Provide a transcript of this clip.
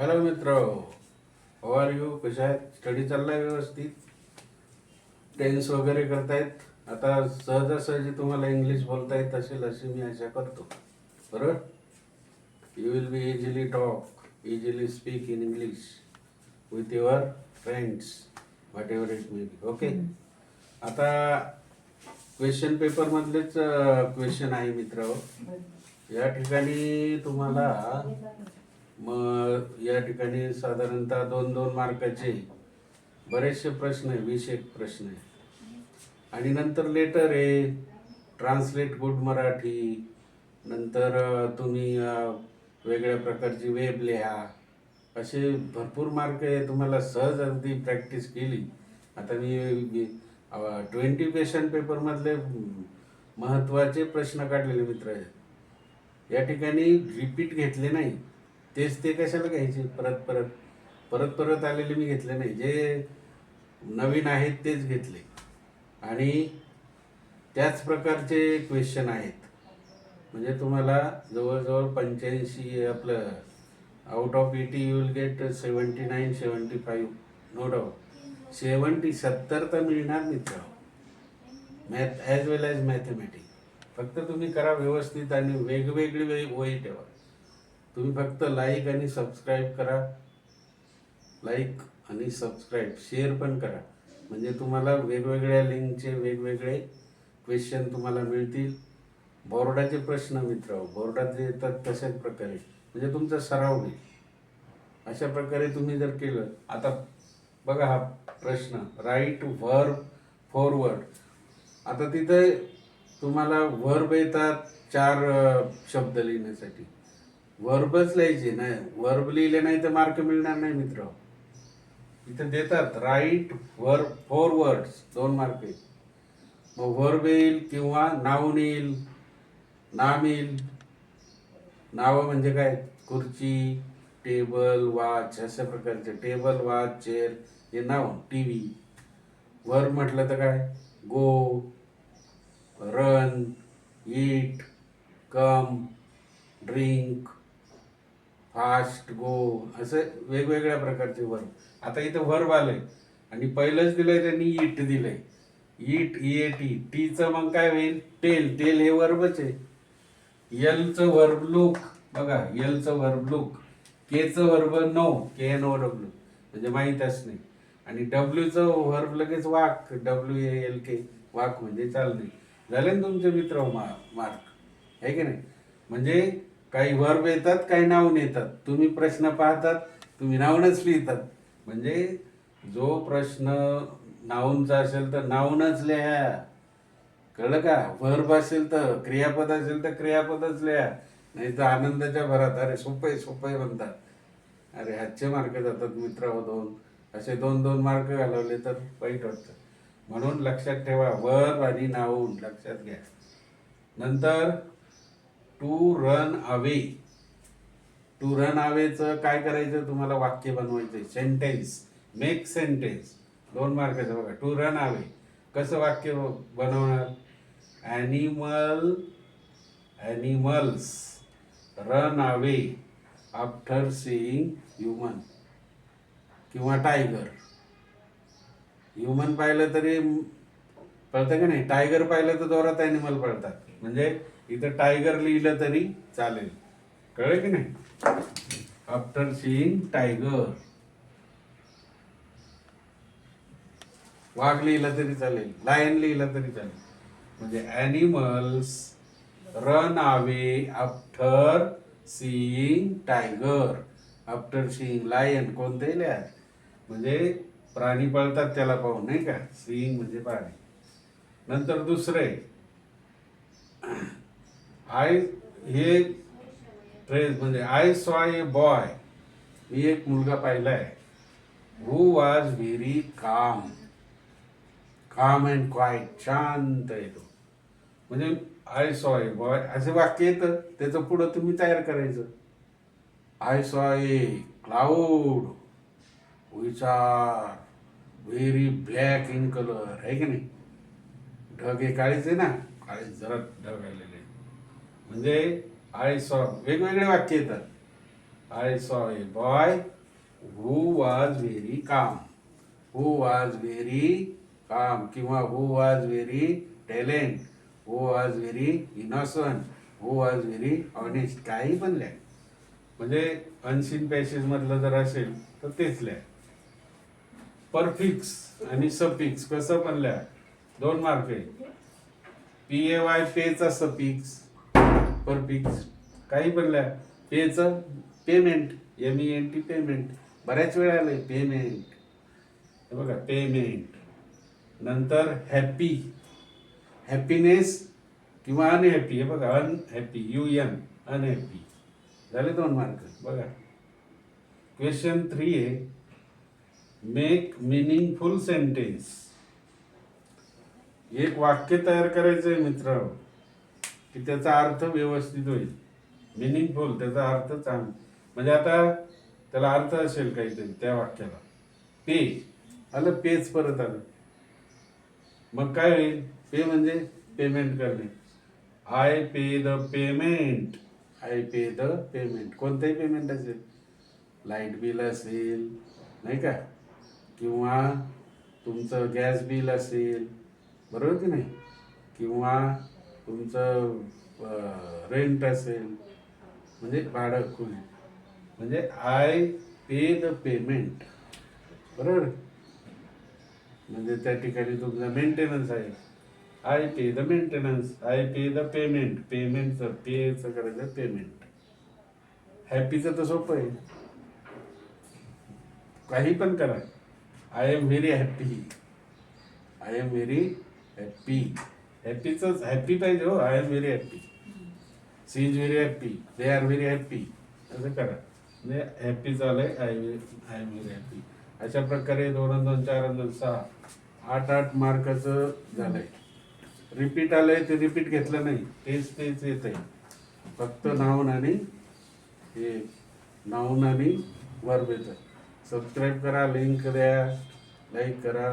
Hello मित्र, how are you? कशा आहेत? स्टडी चाललाय व्यवस्थित? टेन्स वगैरे करतायत? आता सहजासहजी तुम्हाला इंग्लिश बोलता येत असेल अशी मी आशा करतो, बरोबर? You will be easily talk, easily speak in English with your friends, what ever it may be. Okay. आता क्वेश्चन पेपरमधलेच क्वेश्चन आहे मित्र. या ठिकाणी तुम्हाला मग या ठिकाणी साधारणतः 2-2 मार्काचे बरेचसे प्रश्न आहे, 20 प्रश्न आहे. आणि नंतर लेटर आहे, ट्रान्सलेट गुड मराठी. नंतर तुम्ही वेगळ्या प्रकारची वेब लिहा. असे भरपूर मार्क आहे. तुम्हाला सहज अगदी प्रॅक्टिस केली. आता मी 20 क्वेश्चन पेपरमधले महत्त्वाचे प्रश्न काढलेले मित्र आहे. या ठिकाणी रिपीट घेतले नाही. तेच ते कशाला घ्यायचे परत परत परत परत आलेले मी घेतले नाही. जे नवीन आहेत तेच घेतले. आणि त्याच प्रकारचे क्वेश्चन आहेत. म्हणजे तुम्हाला जवळजवळ 85 आपलं out of 80 you will get 79-75, no doubt. 70 तर मिळणार मित्र, math as well as mathematics. फक्त तुम्ही करा व्यवस्थित आणि वेगवेगळी वही ठेवा. तुम्ही फक्त लाईक आणि सबस्क्राईब करा. लाईक आणि सबस्क्राईब, शेअर पण करा. म्हणजे तुम्हाला वेगवेगळ्या लिंकचे वेगवेगळे क्वेश्चन तुम्हाला मिळतील. बोर्डाचे प्रश्न मित्र, बोर्डात जे येतात तशाच प्रकारे, म्हणजे तुमचा सराव होईल. अशा प्रकारे तुम्ही जर केलं. आता बघा हा प्रश्न, राईट व्हर्ब फॉरवर्ड. आता तिथे तुम्हाला व्हर्ब येतात 4 शब्द लिहिण्यासाठी. वर्बच लिहायचे नाही. वर्ब लिहिले नाही तर मार्क मिळणार नाही मित्र. इथे देतात राईट वर्ब 4 वर्ड्स, 2 मार्क आहेत. मग वर्ब येईल किंवा नाऊन येईल, नाम येईल. नावं म्हणजे काय? खुर्ची, टेबल, वॉच, अशा प्रकारचे. टेबल, वॉच, चेअर हे नाव. टीव्ही. वर्ब म्हटलं तर काय? गो, रन, ईट, कम, ड्रिंक, फास्ट, गो, असं वेगवेगळ्या प्रकारचे वर्ब. आता इथं वर्ब आलंय आणि पहिलंच दिलंय त्यांनी ईट दिलंय. ईट, EAT. टीचं मग काय होईल? टेल. टेल हे वर्बच आहे. एलचं वर्ब लुक, बघा एलचं वर्ब लुक. केचं वर्ब नो, KNOW, म्हणजे माहीतच नाही. आणि डब्ल्यूचं वर्ब लगेच वाक, WALK, वाक म्हणजे चालणे. झाले ना तुमचे मित्र मार्क, आहे की नाही? म्हणजे काही वर्ब येतात, काही नाऊन येतात. तुम्ही प्रश्न पाहतात, तुम्ही नाऊनच लिहितात. म्हणजे जो प्रश्न नाऊनचा असेल तर नाऊनच लिहा, कळलं का? वर्ब असेल तर, क्रियापद असेल तर क्रियापदच लिहा. नाही तर आनंदाच्या भरात अरे सोपे सोपे म्हणतात. अरे हातचे मार्क जातात मित्र हो 2. असे 2-2 मार्क घालवले तर वाईट वाटतं. म्हणून लक्षात ठेवा, वर्ब आणि नाऊन लक्षात घ्या. नंतर to run away. To run अवेचं काय करायचं? तुम्हाला वाक्य बनवायचं, सेंटेन्स, मेक सेंटेन्स. 2 मार्काचं बघा. टू रन अवे कसं वाक्य बनवणार? Animals run away after seeing human किंवा टायगर. ह्युमन पाहिलं तरी पळतं का नाही? टायगर पाहिलं तर जोरात ॲनिमल पळतात. म्हणजे इथं टायगर लिहिलं तरी चालेल. कळलं की नाही? After seeing tiger. वाघ लिहिलं तरी चालेल, लायन लिहिलं तरी चालेल. म्हणजे animals run away after seeing tiger, after seeing lion. कोणतेही लिहा, म्हणजे प्राणी पळतात त्याला पाहून, नाही का? सीइंग म्हणजे प्राणी. नंतर दुसरे आय, हे फ्रेज म्हणजे आय सॉ ए बॉय. मी एक मुलगा पाहिलाय. Who was very calm and quiet. शांत आहे तो. म्हणजे आय सॉ ए बॉय असे वाक्य येतं, त्याचं पुढं तुम्ही तयार करायचं. I saw A cloud which are very black in colour, आहे की नाही? ढग हे काळीच आहे ना, काळी जरा ढग आलेले. म्हणजे आय सॉ, वेगवेगळे वाक्य येतात. I saw a boy who was very calm. Who was very calm किंवा who was very talent, who was very innocent, who was very honest, काही पण लिहा. म्हणजे अनसीन पॅसेज मधलं जर असेल तर तेच लिहा. परफिक्स आणि सफिक्स कसं पण लिहा, 2 मार्क आहे. PAY पेचा सफिक्स, परफिक्स काही पण लिहा. पेचं पेमेंट, MENT पेमेंट, बऱ्याच वेळा आलंय पेमेंट. हे बघा पेमेंट. नंतर हॅपी, हॅपीनेस किंवा अनहॅपी, हे बघा अनहॅपी, UN अनहॅपी. झाले 2 मार्क. बघा क्वेश्चन 3 आहे, मेक मिनिंगफुल सेंटेन्स. एक वाक्य तयार करायचं आहे मित्र, की त्याचा अर्थ व्यवस्थित होईल. मिनिंगफुल त्याचा अर्थ चांगला, म्हणजे आता त्याला अर्थ असेल काहीतरी त्या वाक्याला. पे आलं, पेच परत आलं, मग काय होईल? पे म्हणजे पेमेंट करणे. I pay the payment, I pay the payment. कोणतंही पेमेंट असेल, लाईट बिल असेल नाही का, किंवा तुमचं गॅस बिल असेल, बरोबर की नाही, किंवा तुमचं रेंट असेल, म्हणजे भाडं खोली, म्हणजे आय पे द पेमेंट. बरोबर, म्हणजे त्या ठिकाणी तुमचा मेंटेनन्स आहे, I pay the maintenance, I pay the payment. पेमेंटचं पेचं करायचं पेमेंट. हॅपीचं तर सोपं आहे, काही पण करा. I am very happy, I am very happy. हॅपीच हॅपी पाहिजे हो, I am very happy, she is very happy, they are very happy, असं करा. म्हणजे हॅपी झालंय, आय एम व्हेरी हॅपी. अशा प्रकारे 2 आणि 2 4 आणि 2 6 8 मार्काचं झालंय. रिपीट आलंय ते रिपीट घेतलं नाही, तेच येत आहे. फक्त नाऊन आणि हे नाऊन आणि वर्ब येतं. सबस्क्राईब करा, लिंक द्या, लाईक करा.